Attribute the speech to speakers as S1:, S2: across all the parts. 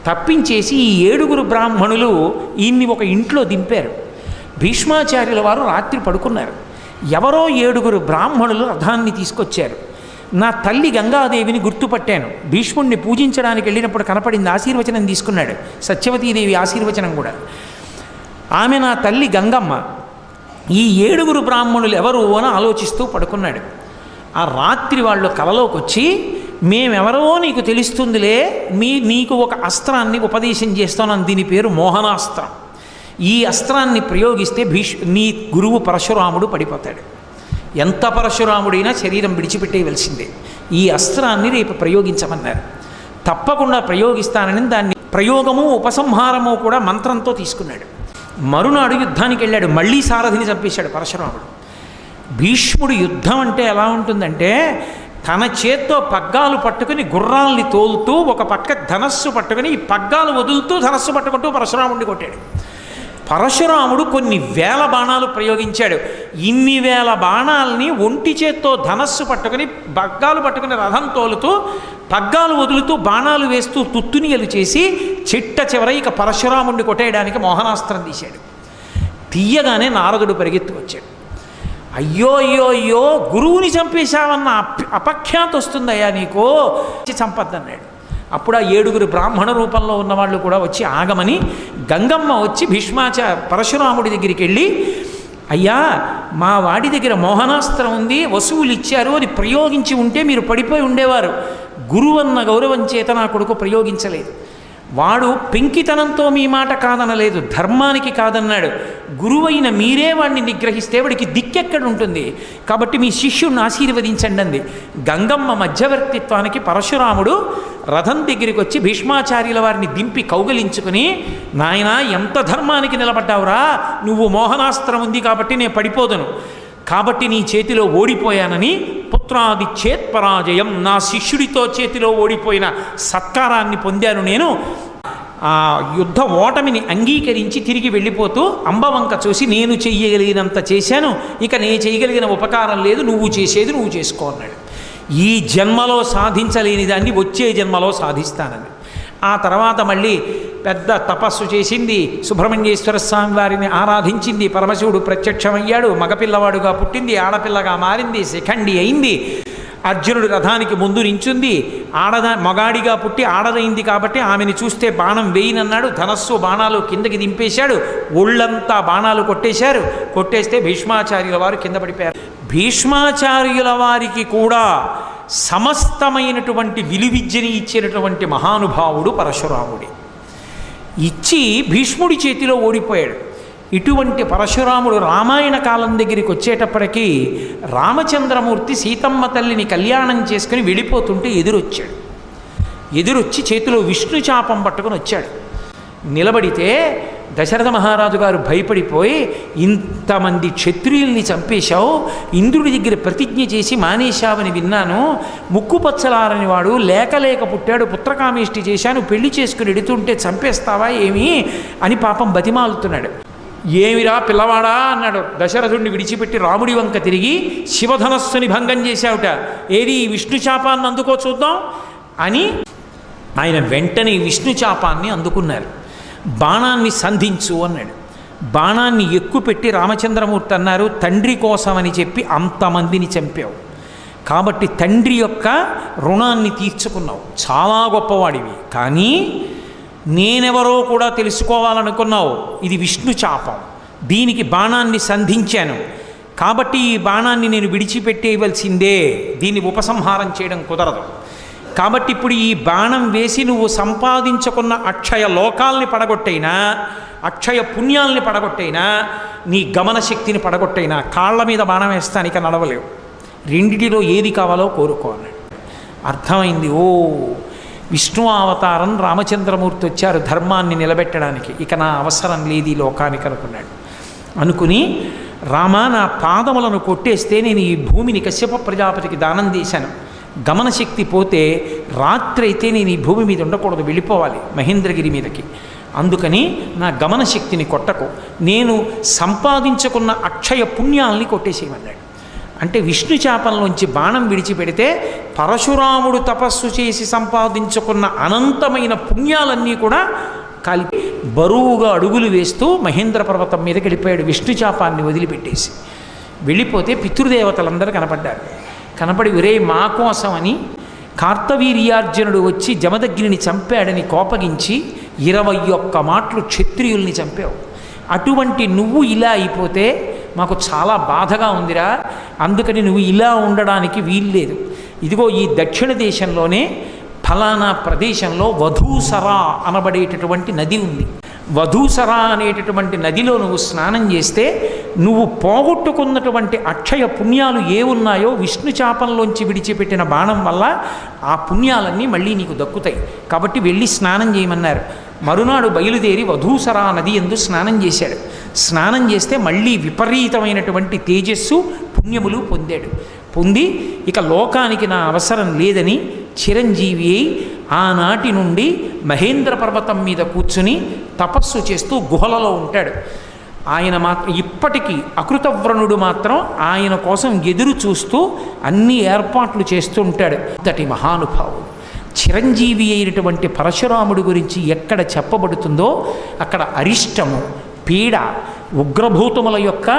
S1: తప్పించేసి ఈ 7 బ్రాహ్మణులు ఈయన్ని ఒక ఇంట్లో దింపారు. భీష్మాచార్యుల వారు రాత్రి పడుకున్నారు. ఎవరో 7 బ్రాహ్మణులు రథాన్ని తీసుకొచ్చారు. నా తల్లి గంగాదేవిని గుర్తుపట్టాను, భీష్ముడిని పూజించడానికి వెళ్ళినప్పుడు కనపడింది, ఆశీర్వచనం తీసుకున్నాడు, సత్యవతీదేవి ఆశీర్వచనం కూడా. ఆమె నా తల్లి గంగమ్మ. ఈ 7 బ్రాహ్మణులు ఎవరు అని ఆలోచిస్తూ పడుకున్నాడు. ఆ రాత్రి వాళ్ళు కలలోకి వచ్చి, మేమెవరో నీకు తెలుస్తుందిలే, నీకు ఒక అస్త్రాన్ని ఉపదేశం చేస్తున్నాను, దీని పేరు మోహనాస్త్రం. ఈ అస్త్రాన్ని ప్రయోగిస్తే నీ గురువు పరశురాముడు పడిపోతాడు. ఎంత పరశురాముడైనా శరీరం విడిచిపెట్టేయవలసిందే. ఈ అస్త్రాన్ని రేపు ప్రయోగించమన్నారు. తప్పకుండా ప్రయోగిస్తానని దాన్ని ప్రయోగము ఉపసంహారము కూడా మంత్రంతో తీసుకున్నాడు. మరునాడు యుద్ధానికి వెళ్ళాడు. మళ్ళీ సారథిని చంపేశాడు పరశురాముడు. భీష్ముడు యుద్ధం అంటే ఎలా ఉంటుందంటే, తన చేత్తో పగ్గాలు పట్టుకుని గుర్రాల్ని తోలుతూ ఒక పక్క ధనస్సు పట్టుకుని ఈ పగ్గాలు వదులుతూ ధనస్సు పట్టుకుంటూ పరశురాముడిని కొట్టాడు. పరశురాముడు కొన్ని వేల బాణాలు ప్రయోగించాడు. ఇన్ని వేల బాణాలని ఒంటి చేత్తో ధనస్సు పట్టుకుని పగ్గాలు పట్టుకుని రథం తోలుతూ పగ్గాలు వదులుతూ బాణాలు వేస్తూ తుత్తునియలు చేసి చిట్ట చివర ఇక పరశురాముడిని కొట్టేయడానికి మోహనాస్త్రం తీశాడు. తీయగానే నారదుడు పరిగెత్తి వచ్చాడు. అయ్యో అయ్యో అయ్యో, గురువుని చంపేశావన్న అపఖ్యాతి వస్తుందయ్యా నీకు, చంపద్దన్నాడు. అప్పుడు ఆ 7 బ్రాహ్మణ రూపంలో ఉన్నవాళ్ళు కూడా వచ్చి ఆగమని గంగమ్మ వచ్చి పరశురాముడి దగ్గరికి వెళ్ళి, అయ్యా మా వాడి దగ్గర మోహనాస్త్రం ఉంది, వసువులు ఇచ్చారు, అది ప్రయోగించి ఉంటే మీరు పడిపోయి ఉండేవారు. గురువన్న గౌరవం చేత నా కొడుకు ప్రయోగించలేదు. వాడు పెంకితనంతో మీ మాట కాదనలేదు, ధర్మానికి కాదన్నాడు. గురువైన మీరే వాడిని నిగ్రహిస్తే వాడికి దిక్కెక్కడ ఉంటుంది, కాబట్టి మీ శిష్యుడిని ఆశీర్వదించండి అంది. గంగమ్మ మధ్యవర్తిత్వానికి పరశురాముడు రథం దగ్గరికి వచ్చి భీష్మాచార్యుల వారిని దింపి కౌగలించుకుని, నాయనా ఎంత ధర్మానికి నిలబడ్డావురా, నువ్వు మోహనాస్త్రం ఉంది కాబట్టి నేను పడిపోదును, కాబట్టి నీ చేతిలో ఓడిపోయానని పుత్రాది చేత్పరాజయం, నా శిష్యుడితో చేతిలో ఓడిపోయిన సత్కారాన్ని పొందాను నేను. ఆ యుద్ధ ఓటమిని అంగీకరించి తిరిగి వెళ్ళిపోతూ అంబవంక చూసి, నేను చెయ్యగలిగినంత చేశాను, ఇక నేను చేయగలిగిన ఉపకారం లేదు, నువ్వు చేసేది నువ్వు చేసుకో అన్నాడు. ఈ జన్మలో సాధించలేని దాన్ని వచ్చే జన్మలో సాధిస్తానని. ఆ తర్వాత మళ్ళీ పెద్ద తపస్సు చేసింది, సుబ్రహ్మణ్యేశ్వర స్వామి వారిని ఆరాధించింది. పరమశివుడు ప్రత్యక్షమయ్యాడు, మగపిల్లవాడుగా పుట్టింది, ఆడపిల్లగా మారింది, శిఖండి అయింది. అర్జునుడు రథానికి ముందు నించుంది, మగాడిగా పుట్టి ఆడదైంది కాబట్టి ఆమెను చూస్తే బాణం వేయినన్నాడు. ధనస్సు బాణాలు కిందకి దింపేశాడు, ఒళ్ళంతా బాణాలు కొట్టేశారు. కొట్టేస్తే భీష్మాచార్యుల వారు కింద పడిపోయారు. భీష్మాచార్యుల వారికి కూడా సమస్తమైనటువంటి విలువిద్యని ఇచ్చినటువంటి మహానుభావుడు పరశురాముడే. ఇచ్చి భీష్ముడి చేతిలో ఓడిపోయాడు. ఇటువంటి పరశురాముడు రామాయణ కాలం దగ్గరికి వచ్చేటప్పటికీ రామచంద్రమూర్తి సీతమ్మ తల్లిని కళ్యాణం చేసుకుని వెళ్ళిపోతుంటే ఎదురొచ్చి చేతిలో విష్ణు చాపం పట్టుకుని వచ్చాడు. నిలబడితే దశరథ మహారాజు గారు భయపడిపోయి, ఇంతమంది క్షత్రియుల్ని చంపేశావు, ఇంద్రుడి దగ్గర ప్రతిజ్ఞ చేసి మానేశావని విన్నాను, ముక్కు పచ్చలారని వాడు లేక పుట్టాడు, పుత్రకామేష్టి చేశాను, పెళ్లి చేసుకుని ఎడుతుంటే చంపేస్తావా ఏమి అని పాపం బతిమాలుతున్నాడు. ఏమిరా పిల్లవాడా అన్నాడు. దశరథుడిని విడిచిపెట్టి రాముడి వంక తిరిగి, శివధనస్సుని భంగం చేశావుట, ఏది విష్ణు చాపాన్ని అందుకో చూద్దాం అని ఆయన వెంటనే విష్ణు చాపాన్ని అందుకున్నారు. బాణాన్ని సంధించు అన్నాడు. బాణాన్ని ఎక్కుపెట్టి రామచంద్రమూర్తి అన్నారు, తండ్రి కోసమని చెప్పి అంతమందిని చంపావు, కాబట్టి తండ్రి యొక్క రుణాన్ని తీర్చుకున్నావు, చాలా గొప్పవాడివి. కానీ నేనెవరో కూడా తెలుసుకోవాలనుకున్నావు, ఇది విష్ణు చాపం, దీనికి బాణాన్ని సంధించాను, కాబట్టి ఈ బాణాన్ని నేను విడిచిపెట్టేయవలసిందే, దీన్ని ఉపసంహారం చేయడం కుదరదు. కాబట్టి ఇప్పుడు ఈ బాణం వేసి నువ్వు సంపాదించుకున్న అక్షయ లోకాల్ని పడగొట్టైనా, అక్షయ పుణ్యాల్ని పడగొట్టైనా, నీ గమన శక్తిని పడగొట్టైనా కాళ్ళ మీద బాణం వేస్తానిక నడవలేవు, రెండిటిలో ఏది కావాలో కోరుకో అన్నాడు. అర్థమైంది, ఓ విష్ణు అవతారం రామచంద్రమూర్తి వచ్చారు ధర్మాన్ని నిలబెట్టడానికి, ఇక నా అవసరం లేదు ఈ లోకానికి అనుకున్నాడు. అనుకుని, రామ నా పాదములను కొట్టేస్తే నేను ఈ భూమిని కశ్యప ప్రజాపతికి దానం చేశాను, గమనశక్తి పోతే రాత్రి అయితే నేను ఈ భూమి మీద ఉండకూడదు, వెళ్ళిపోవాలి మహేంద్రగిరి మీదకి, అందుకని నా గమనశక్తిని కొట్టకు, నేను సంపాదించుకున్న అక్షయ పుణ్యాల్ని కొట్టేసేయమన్నాడు. అంటే విష్ణు చాపంలోంచి బాణం విడిచిపెడితే పరశురాముడు తపస్సు చేసి సంపాదించుకున్న అనంతమైన పుణ్యాలన్నీ కూడా కలిపి బరువుగా అడుగులు వేస్తూ మహేంద్ర పర్వతం మీదకి వెళ్ళిపోయాడు. విష్ణు చాపాన్ని వదిలిపెట్టేసి వెళ్ళిపోతే పితృదేవతలందరూ కనపడ్డారు. కనపడి ఒరే మా కోసమని కార్తవీర్యార్జునుడు వచ్చి జమదగ్నిని చంపాడని కోపగించి 21 మాటలు క్షత్రియుల్ని చంపావు. అటువంటి నువ్వు ఇలా అయిపోతే మాకు చాలా బాధగా ఉందిరా, అందుకని నువ్వు ఇలా ఉండడానికి వీల్లేదు. ఇదిగో ఈ దక్షిణ దేశంలోనే ఫలానా ప్రదేశంలో వధూసరా అనబడేటటువంటి నది ఉంది. వధూసరా అనేటటువంటి నదిలో నువ్వు స్నానం చేస్తే నువ్వు పోగొట్టుకున్నటువంటి అక్షయ పుణ్యాలు ఏ ఉన్నాయో విష్ణు చాపంలోంచి విడిచిపెట్టిన బాణం వల్ల ఆ పుణ్యాలన్నీ మళ్ళీ నీకు దక్కుతాయి. కాబట్టి వెళ్ళి స్నానం చేయమన్నారు. మరునాడు బయలుదేరి వధూసరా నది యందు స్నానం చేశాడు. స్నానం చేస్తే మళ్ళీ విపరీతమైనటువంటి తేజస్సు పుణ్యములు పొందాడు. పొంది ఇక లోకానికి నా అవసరం లేదని చిరంజీవి అయి ఆనాటి నుండి మహేంద్ర పర్వతం మీద కూర్చుని తపస్సు చేస్తూ గుహలలో ఉంటాడు. ఆయన మాత్రం ఇప్పటికీ అకృతవ్రణుడు మాత్రం ఆయన కోసం ఎదురు చూస్తూ అన్ని ఏర్పాట్లు చేస్తూ ఉంటాడు. అంతటి మహానుభావుడు చిరంజీవి అయినటువంటి పరశురాముడి గురించి ఎక్కడ చెప్పబడుతుందో అక్కడ అరిష్టము, పీడ, ఉగ్రభూతముల యొక్క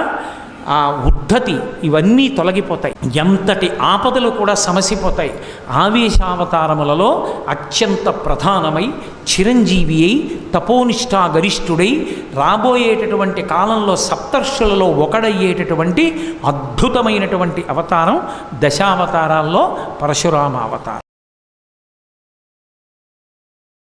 S1: ఆ ఉద్ధతి ఇవన్నీ తొలగిపోతాయి. ఎంతటి ఆపదలు కూడా సమసిపోతాయి. ఆవేశావతారములలో అత్యంత ప్రధానమై చిరంజీవి అయి తపోనిష్టా గరిష్ఠుడై రాబోయేటటువంటి కాలంలో సప్తర్షులలో ఒకడయ్యేటటువంటి అద్భుతమైనటువంటి అవతారం దశావతారాల్లో పరశురామ అవతారం.